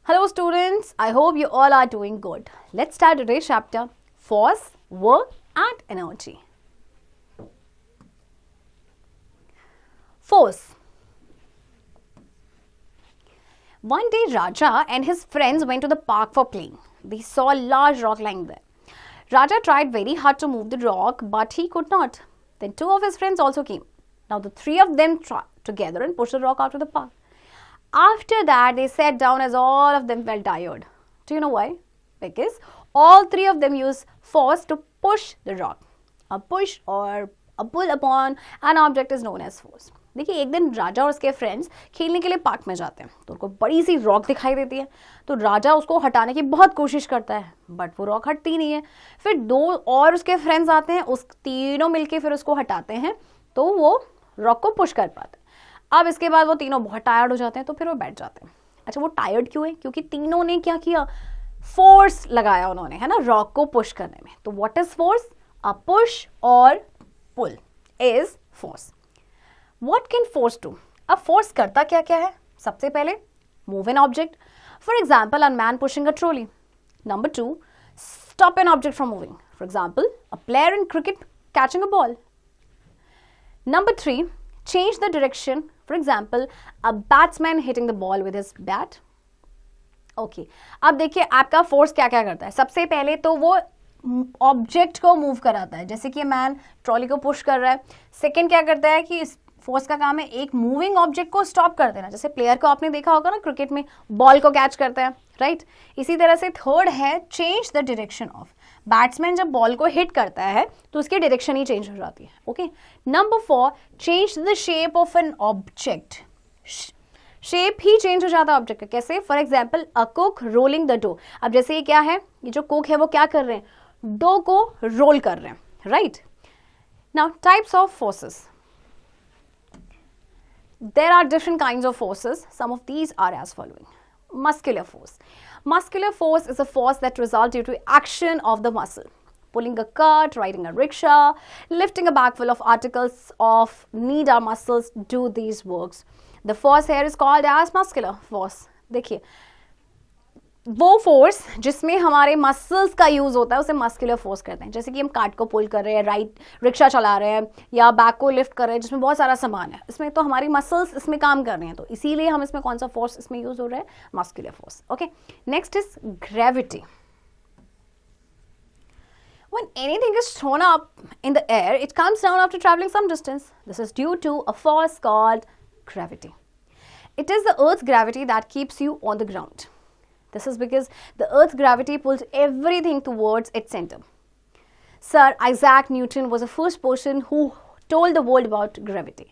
Hello students, I hope you all are doing good. Let's start today's chapter, Force, Work and Energy. Force. One day Raja and his friends went to the park for playing. They saw a large rock lying there. Raja tried very hard to move the rock, but he could not. Then two of his friends also came. Now the three of them tried together and pushed the rock out of the park. After that, they sat down as all of them felt tired. Do you know why? Because all three of them used force to push the rock. A push or a pull upon an object is known as force. देखिए एक दिन राजा और उसके friends खेलने के लिए park में जाते हैं तो उनको बड़ी सी रॉक दिखाई देती है तो राजा उसको हटाने की बहुत कोशिश करता है बट वो रॉक हटती नहीं है। फिर दो और उसके फ्रेंड्स आते हैं, उस तीनों मिलके फिर उसको हटाते हैं तो वो रॉक को पुश कर पाते हैं। अब इसके बाद वो तीनों बहुत टायर्ड हो जाते हैं तो फिर वो बैठ जाते हैं। अच्छा, वो टायर्ड क्यों है? क्योंकि तीनों ने क्या किया, फोर्स लगाया उन्होंने, है ना, रॉक को पुश करने में। तो what is force? A push और pull is force. What can force do? अब फोर्स करता क्या क्या है? सबसे पहले move an object, for example a man pushing a trolley. Number 2, stop an object from moving, for example a player in cricket catching a ball. Number 3, change the direction, for example a batsman hitting the ball with his bat. Okay, अब देखिए आपका force क्या क्या करता है। सबसे पहले तो वो ऑब्जेक्ट को मूव कराता है, जैसे कि मैन ट्रॉली को पुश कर रहा है। सेकंड क्या करता है कि इस फोर्स का काम है एक मूविंग ऑब्जेक्ट को स्टॉप कर देना, जैसे प्लेयर को आपने देखा होगा ना क्रिकेट में बॉल को कैच करता है, राइट। इसी तरह से थर्ड है change the direction of, batsman जब बॉल को हिट करता है तो उसकी डायरेक्शन ही चेंज हो जाती है। Okay. Number 4, change the shape of an object, shape ही चेंज हो जाता है ऑब्जेक्ट का। कैसे? For example a cook rolling the dough. अब जैसे ये क्या है, ये जो कुक है वो क्या कर रहे हैं, डो को रोल कर रहे हैं, right. Now types of forces, there are different kinds of forces. Some of these are as following. Muscular force. Muscular force is a force that results due to action of the muscle. Pulling a cart, riding a rickshaw, lifting a bag full of articles of need our muscles do these works. The force here is called as muscular force. देखिए वो force जिसमें हमारे muscles का use होता है उसे muscular force कहते हैं। जैसे कि हम कार्ट को पुल कर रहे हैं, रिक्शा चला रहे हैं या बैग को लिफ्ट कर रहे हैं जिसमें बहुत सारा सामान है, इसमें तो हमारी मसल्स इसमें काम कर रहे हैं, तो इसीलिए हम इसमें कौन सा फोर्स इसमें यूज हो रहा है, muscular force. Okay. Next is gravity. When anything is thrown up in the air, it comes down after traveling some distance. This is due to a force called gravity. It is the Earth's gravity that keeps you on the ground. This is because the Earth's gravity pulls everything towards its center. Sir Isaac Newton was the first person who told the world about gravity.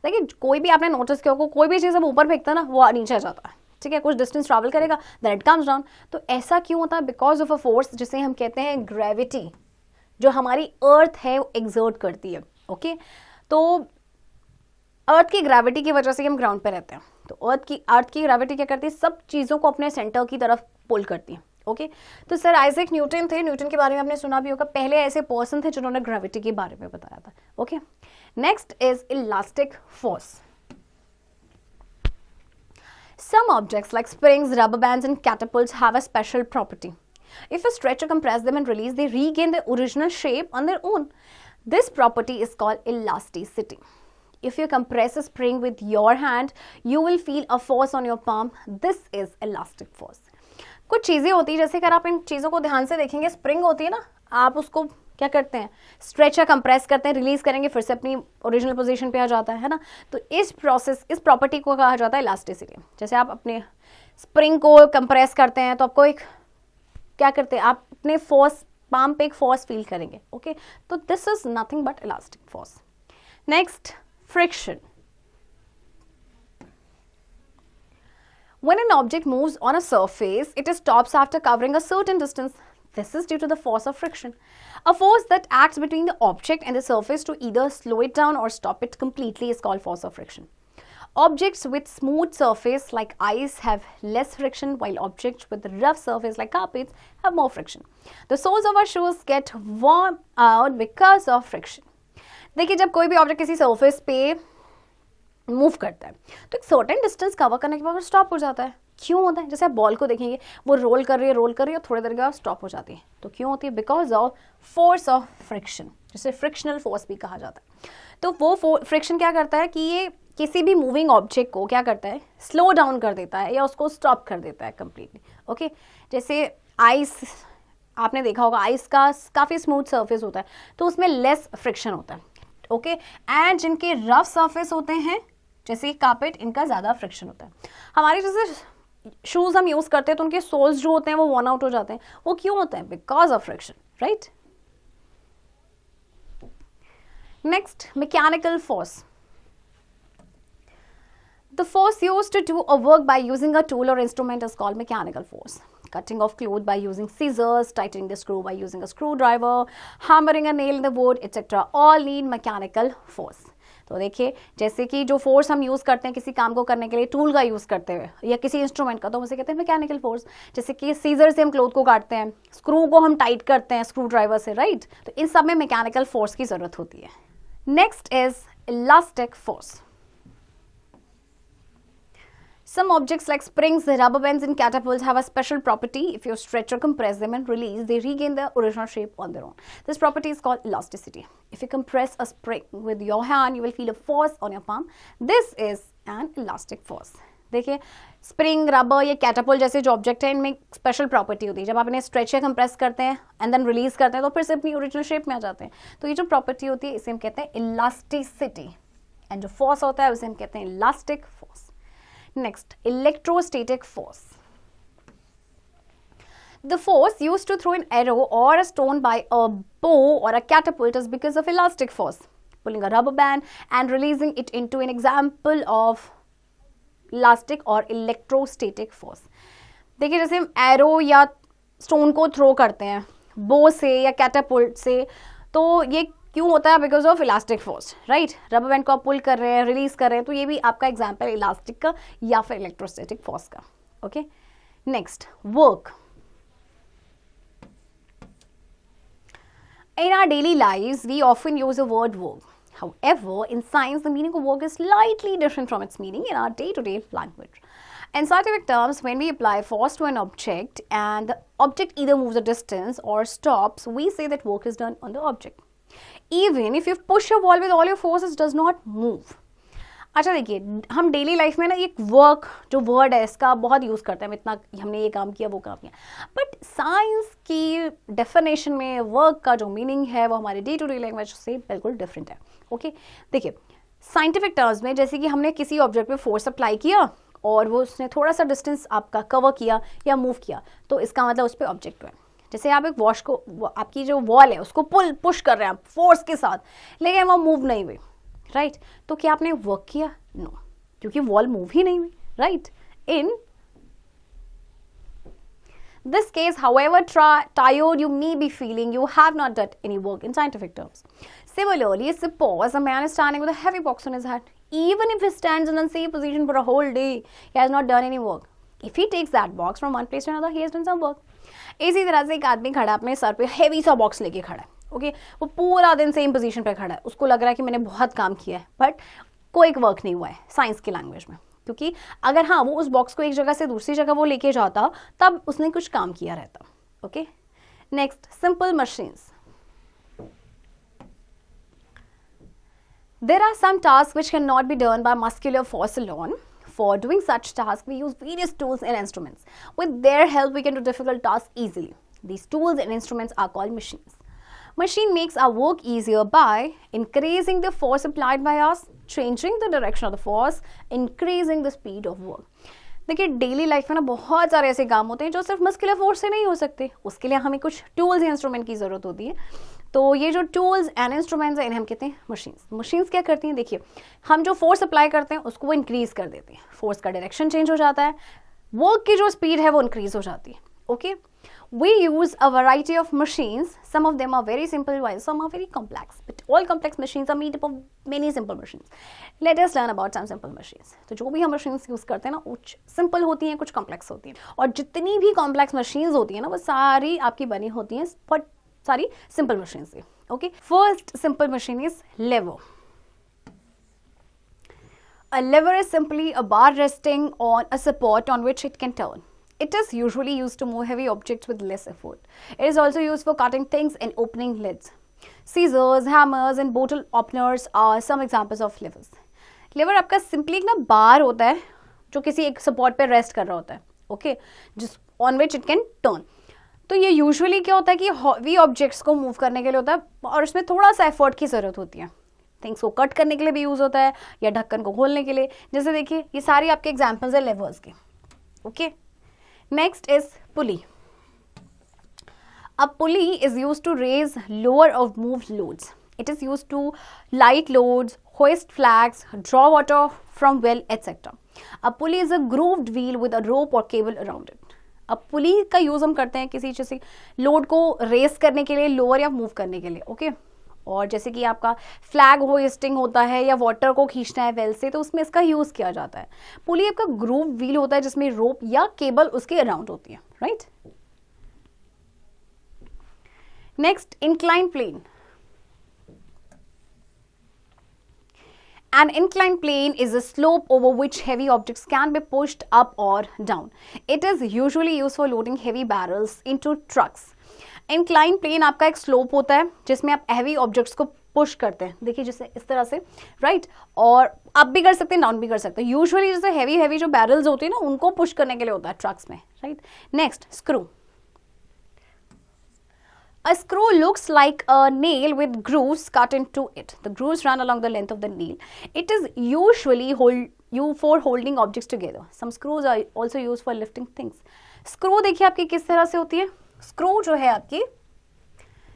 देखिए कोई भी आपने notice किया होगा, कोई भी चीज़ हम ऊपर फेंकता है ना वो नीचे आ जाता है, ठीक है, कुछ डिस्टेंस ट्रैवल करेगा then it comes down. तो ऐसा क्यों होता है? बिकॉज ऑफ अ फोर्स जिसे हम कहते हैं ग्रेविटी, जो हमारी अर्थ है वो एक्सर्ट करती है। ओके। तो अर्थ की ग्रेविटी की वजह से हम ग्राउंड पे रहते हैं, तो अर्थ की ग्रेविटी क्या करती है, सब चीज़ों को अपने सेंटर की तरफ पुल करती है। ओके। तो सर आइजैक न्यूटन थे, न्यूटन के बारे में आपने सुना भी होगा, पहले ऐसे पर्सन थे जिन्होंने ग्रेविटी के बारे में बताया था। Okay. Next is elastic force. Some objects like springs, rubber bands and catapults have a special property. If you stretch or compress them and release, they regain their original shape on their own. This property is called elasticity. If you compress a spring with your hand, you will feel a force on your palm. This is elastic force. कुछ चीज़ें होती है, जैसे अगर आप इन चीज़ों को ध्यान से देखेंगे, स्प्रिंग होती है ना, आप उसको क्या करते हैं, स्ट्रेच या कंप्रेस करते हैं, रिलीज करेंगे फिर से अपनी ओरिजिनल पोजीशन पे आ जाता है ना। तो इस प्रॉपर्टी को कहा जाता है इलास्टिसिटी। जैसे आप अपने स्प्रिंग को कंप्रेस करते हैं तो आपको एक क्या करते हैं, आप अपने फोर्स पाम पे एक फोर्स फील करेंगे। ओके। तो this is nothing but elastic force. Next, friction. When an object moves on a surface, it stops after covering a certain distance. This is due to the force of friction, a force that acts between the object and the surface to either slow it down or stop it completely is called force of friction. Objects with smooth surface like ice have less friction, while objects with rough surface like carpets have more friction. The soles of our shoes get worn out because of friction. देखिए जब कोई भी object किसी surface पे move करता है तो एक सर्टेन डिस्टेंस कवर करने के बाद स्टॉप हो जाता है, क्यों होता है? जैसे आप बॉल को देखेंगे, वो रोल कर रही है और थोड़ी देर के बाद स्टॉप हो जाती है। तो क्यों होती है? Because of force of friction, जिसे फ्रिक्शनल फोर्स भी कहा जाता है। तो वो फ्रिक्शन क्या करता है कि ये किसी भी मूविंग ऑब्जेक्ट को क्या करता है? स्लो डाउन कर देता है या उसको स्टॉप कर देता है कंप्लीटली। ओके, जैसे आइस, आपने देखा होगा आइस का काफ़ी स्मूथ सरफेस होता है तो उसमें लेस फ्रिक्शन होता है। ओके, एंड जिनके रफ सरफेस होते हैं जैसे कार्पेट, इनका ज़्यादा फ्रिक्शन होता है। हमारे जैसे शूज़ हम यूज़ करते हैं तो उनके सोल्स जो होते हैं वो वॉर्न आउट हो जाते हैं। वो क्यों होते हैं? Because of friction, right. Next, mechanical force. The force used to do a work by using a tool or instrument is called mechanical force. Cutting off cloth by using scissors, tightening the screw by using a screwdriver, hammering a nail in the wood, etc. all need mechanical force. तो देखिए, जैसे कि जो force हम use करते हैं किसी काम को करने के लिए, टूल का यूज़ करते हुए या किसी इंस्ट्रूमेंट का, तो उसे कहते हैं मैकेनिकल फोर्स। जैसे कि सीजर से हम क्लोथ को काटते हैं, स्क्रू को हम टाइट करते हैं स्क्रू ड्राइवर से, राइट। तो इन सब में मैकेनिकल फोर्स की ज़रूरत होती है। Next is elastic force. Some objects like springs, rubber bands and catapults have a special property. If you stretch or compress them and release, they regain their original shape on their own. This property is called elasticity. If you compress a spring with your hand, you will feel a force on your palm. This is an elastic force. देखिए, spring, rubber या catapult जैसे जो object है इनमें special property होती है। जब आप इन्हें स्ट्रेच या कंप्रेस करते हैं एंड देन रिलीज करते हैं तो फिर से अपनी ओरिजिनल शेप में आ जाते हैं। तो ये जो प्रॉपर्टी होती है इसे हम कहते हैं इलास्टिसिटी, एंड जो फोर्स होता है उसे हम कहते हैं elastic force. Next, electrostatic force. The force used to throw an arrow or a stone by a bow or a catapult is because of elastic force. Pulling a rubber band and releasing it into an example of elastic or electrostatic force. देखिए, जैसे हम arrow या stone को throw करते हैं बो से या कैटापुल्ट से, तो ये क्यों होता है? Because of elastic force, right. Rubber band को आप पुल कर रहे हैं, रिलीज कर रहे हैं, तो ये भी आपका एग्जाम्पल इलास्टिक का या फिर इलेक्ट्रोस्टैटिक फोर्स का। Okay, next, work. In our daily lives, we often use the word work. However, in science, the meaning of work is slightly different from its meaning in our day-to-day language. In scientific terms, when we apply force to an object and the object either moves a distance or stops, we say that work is done on the object. Even if you push a wall with all your forces, does not move. अच्छा देखिए, हम daily life में ना एक work जो word है इसका बहुत यूज़ करते हैं, इतना हमने ये काम किया वो काम किया, बट साइंस की डेफिनेशन में वर्क का जो मीनिंग है वो हमारे डे टू डे लैंग्वेज से बिल्कुल डिफरेंट है। ओके, देखिए साइंटिफिक टर्म्स में जैसे कि हमने किसी ऑब्जेक्ट पे फोर्स अप्लाई किया और वो उसने थोड़ा सा डिस्टेंस आपका कवर किया या मूव किया, तो इसका मतलब उस पर ऑब्जेक्ट है। जैसे आप एक वॉश को, आपकी जो वॉल है उसको पुश कर रहे हैं आप फोर्स के साथ, लेकिन वो मूव नहीं हुई, राइट। तो क्या आपने वर्क किया? नो, क्योंकि वॉल मूव ही नहीं हुई, right. In this case, however tired you may be feeling, you have not done any work in scientific terms. Similarly, suppose a man is standing with a heavy box on his head. Even if he stands in a safe position for a whole day, he has not done any work. If he takes that box from one place to another, he has done some work. इसी तरह से एक आदमी खड़ा अपने sir पे heavy सा box लेके खड़ा है, ओके, वो पूरा दिन सेम पोजीशन पे खड़ा है, उसको लग रहा है कि मैंने बहुत काम किया है, बट कोई वर्क नहीं हुआ है साइंस की लैंग्वेज में, क्योंकि अगर हाँ वो उस बॉक्स को एक जगह से दूसरी जगह वो लेके जाता तब उसने कुछ काम किया रहता। Okay, next, simple machines. There are some tasks which cannot be done by muscular force alone. For doing such tasks, we use various tools and instruments. With their help, we can do difficult tasks easily. These tools and instruments are called machines. Machine makes our work easier by increasing the force applied by us, changing the direction of the force, increasing the speed of work. देखिए, daily life में ना बहुत सारे ऐसे काम होते हैं जो सिर्फ मस्कुलर फोर्स से नहीं हो सकते, उसके लिए हमें कुछ टूल्स या इंस्ट्रूमेंट की ज़रूरत होती है। तो ये जो टूल्स एंड इंस्ट्रूमेंट्स हैं इन्हें हम कहते हैं मशीन्स। मशीन्स क्या करती हैं? देखिए, हम जो फोर्स अप्लाई करते हैं उसको वो इंक्रीज कर देते हैं, फोर्स का डायरेक्शन चेंज हो जाता है, वर्क की जो स्पीड है वो इंक्रीज हो जाती है। Okay, we use a variety of machines. Some of them are very simple while some are very complex, but all complex machines are made up of many simple machines. Let us learn about some simple machines. तो जो भी हम machines use करते हैं ना, कुछ simple होती हैं, कुछ कॉम्प्लेक्स होती हैं, और जितनी भी कॉम्प्लेक्स मशीन्स होती हैं ना वो सारी आपकी बनी होती हैं बट सारी सिंपल मशीन से। Okay, first simple machine is lever. A lever is simply a bar resting on a support on which it can turn. It is usually used to move heavy objects with less effort. It is also used for cutting things and opening lids. Scissors, hammers and bottle openers are some examples of levers. Lever आपका simply एक ना bar होता है जो किसी एक support पे rest कर रहा होता है, okay, जिस on which it can turn. तो ये यूजुअली क्या होता है कि हेवी ऑब्जेक्ट्स को मूव करने के लिए होता है और उसमें थोड़ा सा एफर्ट की ज़रूरत होती है. थिंग्स को कट करने के लिए भी यूज़ होता है या ढक्कन को खोलने के लिए. जैसे देखिए ये सारी आपके एग्जांपल्स है लेवर्स के. Okay, next is pulley. A pulley is used to raise lower और move loads. It is used to lift loads, hoist flags, draw water from well, etc. A pulley is a grooved wheel with a rope or cable around it. अब पुली का use हम करते हैं किसी जैसे load को race करने के लिए, लोअर या मूव करने के लिए. ओके, और जैसे कि आपका फ्लैग होइस्टिंग होता है या वाटर को खींचना है वेल से, तो उसमें इसका यूज किया जाता है. पुली आपका ग्रूव व्हील होता है जिसमें रोप या केबल उसके अराउंड होती है. Right, next incline plane. An inclined plane is a slope over which heavy objects can be pushed up or down. It is usually used for loading heavy barrels into trucks. Inclined plane आपका एक slope होता है जिसमें आप heavy objects को push करते हैं. देखिए जैसे इस तरह से, right? और up भी कर सकते हैं, down भी कर सकते हैं. Usually जैसे heavy जो barrels होती है ना, उनको push करने के लिए होता है trucks में, right? Next, screw. A screw looks like a nail with grooves cut into it. The grooves run along the length of the nail. It is usually for holding objects together. Some screws are also used for lifting things. Screw देखिए आपकी किस तरह से होती है. Screw जो है आपकी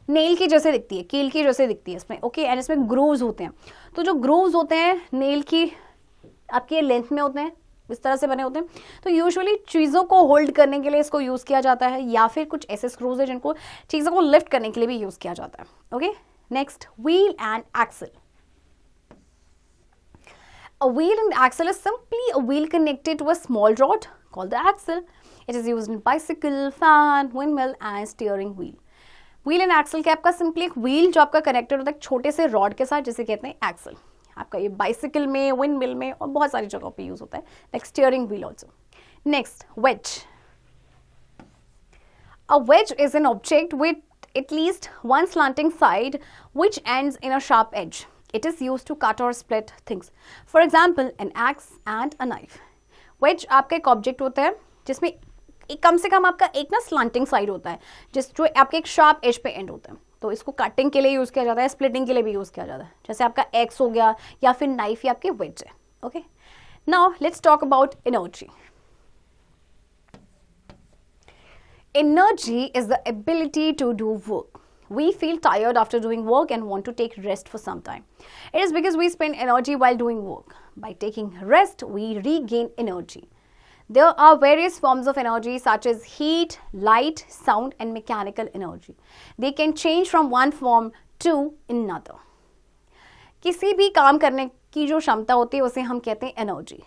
नेल की जैसे दिखती है, कील की जैसे दिखती है इसमें. ओके, एंड इसमें ग्रूव्स होते हैं. तो जो ग्रूव्स होते हैं नेल की आपके लेंथ में होते हैं, इस तरह से बने होते हैं. तो यूजुअली चीज़ों को होल्ड करने के लिए इसको यूज़ किया जाता है, या फिर कुछ ऐसे स्क्रूज है जिनको चीज़ों को लिफ्ट करने के लिए भी यूज़ किया जाता है. Okay, next, wheel and axle. A wheel and axle is simply a wheel connected to a small rod called the axle. It is used in bicycle, fan, windmill and steering wheel. Wheel and axle क्या आपका simply एक wheel जो आपका connected होता है छोटे से rod के साथ, जिसे कहते हैं एक्सल. आपका ये बाइसिकल में, विंड मिल में और बहुत सारी जगहों पे यूज होता है. Like steering wheel also. Next, wedge. A wedge is an object with at least one slanting side which ends in a sharp edge. It is use to cut और split things. For example an axe and a knife. Wedge आपका एक object होता है जिसमें कम से कम आपका एक ना स्लांटिंग साइड होता है जो आपके एक शार्प एज पे एंड होता है. तो इसको कटिंग के लिए यूज़ किया जाता है, स्प्लिटिंग के लिए भी यूज़ किया जाता है. जैसे आपका एक्स हो गया या फिर नाइफ या आपके वेज है. Okay, now let's talk about energy. Energy is the ability to do work. We feel tired after doing work and want to take rest for some time. It is because we spend energy while doing work. By taking rest, we regain energy. There are various forms of energy such as heat, light, sound and mechanical energy. They can change from one form to another. किसी भी काम करने की जो क्षमता होती है उसे हम कहते हैं एनर्जी.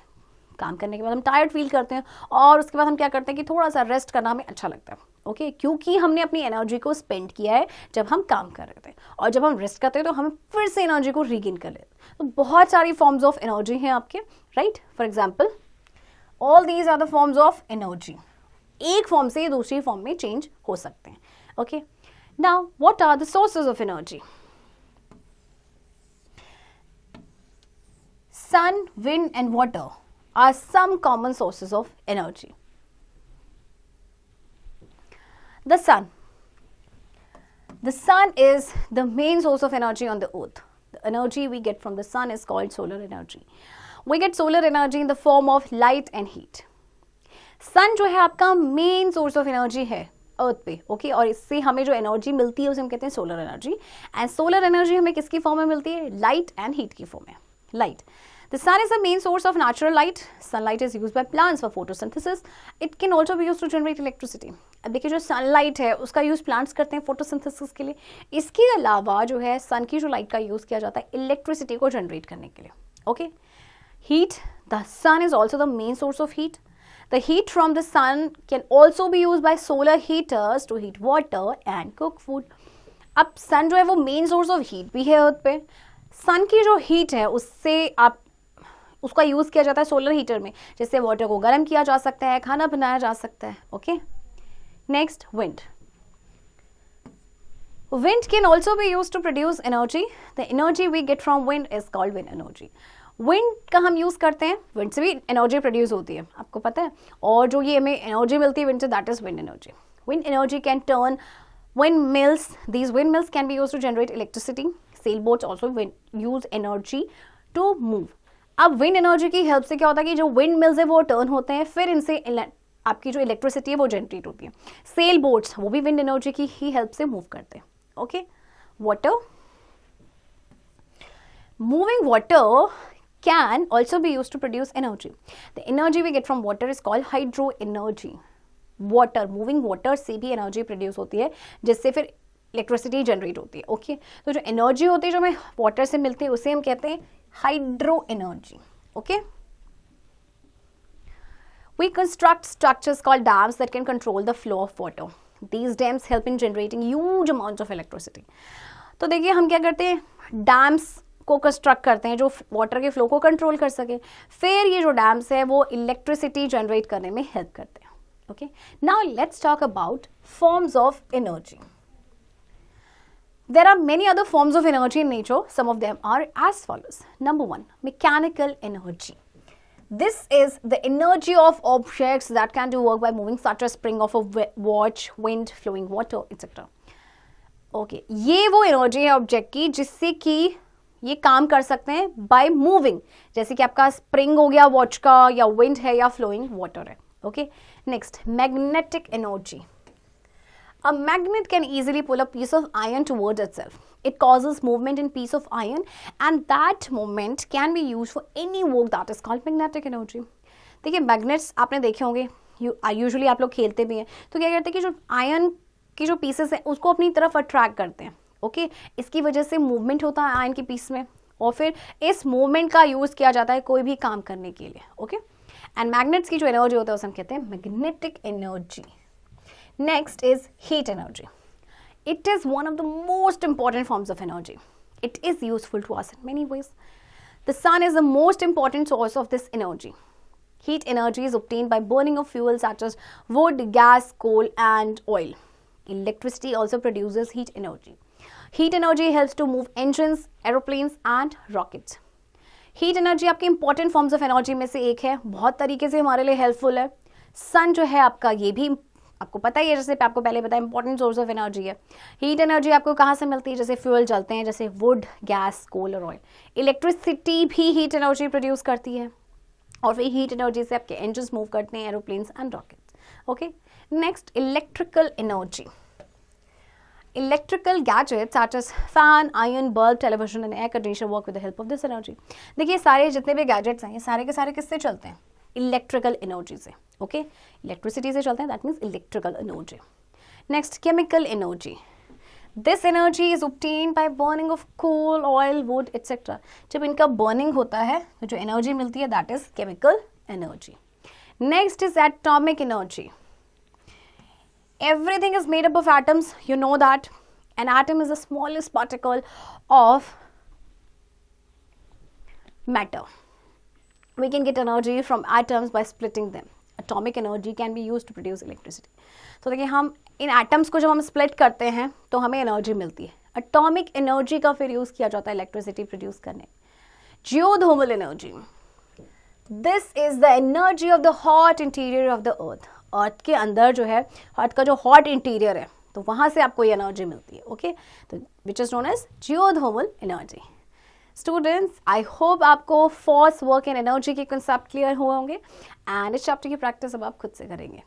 काम करने के बाद हम टायर्ड फील करते हैं और उसके बाद हम क्या करते हैं कि थोड़ा सा रेस्ट करना हमें अच्छा लगता है. ओके, क्योंकि हमने अपनी एनर्जी को स्पेंड किया है जब हम काम कर रहे थे, और जब हम रेस्ट करते हैं तो हम फिर से एनर्जी को रीगेन कर लेते हैं. तो बहुत सारी फॉर्म्स ऑफ एनर्जी हैं आपके, right. For example, all these are the forms of energy. एक फॉर्म से दूसरी फॉर्म में चेंज हो सकते हैं. Okay, now what are the sources of energy? Sun, wind and water are some common sources of energy. The sun. The sun is the main source of energy on the earth. The energy we get from the sun is called solar energy. We get solar energy in the form of light and heat. Sun जो है आपका main source of energy है अर्थ पे. Okay, और इससे हमें जो energy मिलती है उसे हम कहते हैं solar energy. And solar energy हमें किसकी फॉर्म में मिलती है? लाइट एंड हीट की फॉर्म में. Light. The sun is the main source of natural light. Sunlight is used by plants for photosynthesis. It can also be used to generate electricity. अब देखिए जो सनलाइट है उसका यूज़ प्लांट्स करते हैं photosynthesis के लिए. इसके अलावा जो है सन की जो लाइट का यूज़ किया जाता है इलेक्ट्रिसिटी को जनरेट करने के लिए. Okay, heat. The sun is also the main source of heat. The heat from the sun can also be used by solar heaters to heat water and cook food. अब सन जो है वो main source of heat भी है अर्थ पे. सन की जो heat है उससे आप उसका यूज़ किया जाता है सोलर हीटर में, जिससे वाटर को गर्म किया जा सकता है, खाना बनाया जा सकता है. Okay, next wind. Wind can also be used to produce energy. The energy we get from wind is called wind energy. Wind का हम यूज़ करते हैं, wind से भी एनर्जी प्रोड्यूस होती है, आपको पता है. और जो ये हमें एनर्जी मिलती है विंड से, that is wind energy. Wind energy can turn windmills. These windmills can be used to generate electricity. Sailboats also use energy to move. अब विंड एनर्जी की हेल्प से क्या होता है कि जो विंड मिल्स है वो टर्न होते हैं, फिर इनसे आपकी जो इलेक्ट्रिसिटी है वो जनरेट होती है. सेल बोट्स वो भी विंड एनर्जी की ही हेल्प से मूव करते हैं. Okay, water. Moving water can also be used to produce energy. The energy we get from water is called hydro energy. Water, moving water से भी energy produce होती है, जिससे फिर electricity generate होती है. Okay, तो जो energy होती है जो हमें water से मिलती है उसे हम कहते हैं hydro energy. Okay. We construct structures called dams that can control the flow of water. These dams help in generating huge amounts of electricity. तो देखिए हम क्या करते हैं, डैम्स को कंस्ट्रक्ट करते हैं जो वाटर के फ्लो को कंट्रोल कर सके. फिर ये जो डैम्स है वो इलेक्ट्रिसिटी जनरेट करने में हेल्प करते हैं. Okay, now let's talk about forms of energy. There are many other forms of energy in nature. Some of them are as follows. Number 1, mechanical energy. This is the energy of objects that can do work by moving, such as spring of a watch, wind, flowing water, etc. Okay, ये वो energy है object की जिससे कि ये काम कर सकते हैं बाय मूविंग, जैसे कि आपका स्प्रिंग हो गया वॉच का, या विंड है, या फ्लोइंग वाटर है. Okay, next magnetic energy. A magnet can easily pull a piece of iron towards itself. It causes movement in piece of iron, and that movement can be used for any work that is called magnetic energy. देखिए magnets आपने देखे होंगे, usually आप लोग खेलते भी हैं, तो क्या करते हैं कि जो आयरन की जो पीसेस हैं उसको अपनी तरफ अट्रैक्ट करते हैं. ओके, इसकी वजह से मूवमेंट होता है आयरन के पीस में, और फिर इस मूवमेंट का यूज़ किया जाता है कोई भी काम करने के लिए. ओके, एंड मैग्नेट्स की जो एनर्जी होता है उसे हम कहते हैं magnetic energy. Next is heat energy. It is one of the most important forms of energy. It is useful to us in many ways. The sun is the most important source of this energy. Heat energy is obtained by burning of fuels such as wood, gas, coal, and oil. Electricity also produces heat energy. Heat energy helps to move engines, aeroplanes, and rockets. Heat energy आपके important forms of energy में से एक है, बहुत तरीके से हमारे लिए हेल्पफुल है. सन जो है आपका, ये भी आपको पता ही है, जैसे आपको पहले बताया इंपॉर्टेंट सोर्स ऑफ एनर्जी है. हीट एनर्जी आपको कहाँ से मिलती है, जैसे फ्यूल जलते हैं, जैसे वुड, गैस, कोल और ऑयल. इलेक्ट्रिसिटी भी हीट एनर्जी प्रोड्यूस करती है, और फिर हीट एनर्जी से आपके इंजन मूव करते हैं, aeroplanes and rockets. Okay, next electrical energy. Electrical gadgets such as fan, iron, bulb, television and air conditioner work with the help of this energy. देखिए सारे जितने भी गैजेट्स हैं ये सारे के सारे किससे चलते हैं, इलेक्ट्रिकल एनर्जी से. ओके, इलेक्ट्रिसिटी से चलते हैं, that means electrical energy. Next chemical energy. This energy is obtained by burning of coal, oil, wood, etc. जब इनका बर्निंग होता है तो जो एनर्जी मिलती है that is chemical energy. Next is atomic energy. Everything is made up of atoms. You know that an atom is the smallest particle of matter. We can get energy from atoms by splitting them. Atomic energy can be used to produce electricity. तो देखिए हम इन atoms को जब हम split करते हैं तो हमें एनर्जी मिलती है. एटॉमिक एनर्जी का फिर यूज़ किया जाता है इलेक्ट्रिसिटी प्रोड्यूस करने. Geothermal energy. This is the energy of the hot interior of the earth. Earth के अंदर जो है, अर्थ का जो हॉट इंटीरियर है, तो वहाँ से आपको ये एनर्जी मिलती है. ओके, तो which is known as geothermal energy. Students, I hope आपको फोर्स, वर्क एंड एनर्जी के कंसेप्ट क्लियर हुए होंगे, एंड इस चैप्टर की प्रैक्टिस अब आप खुद से करेंगे.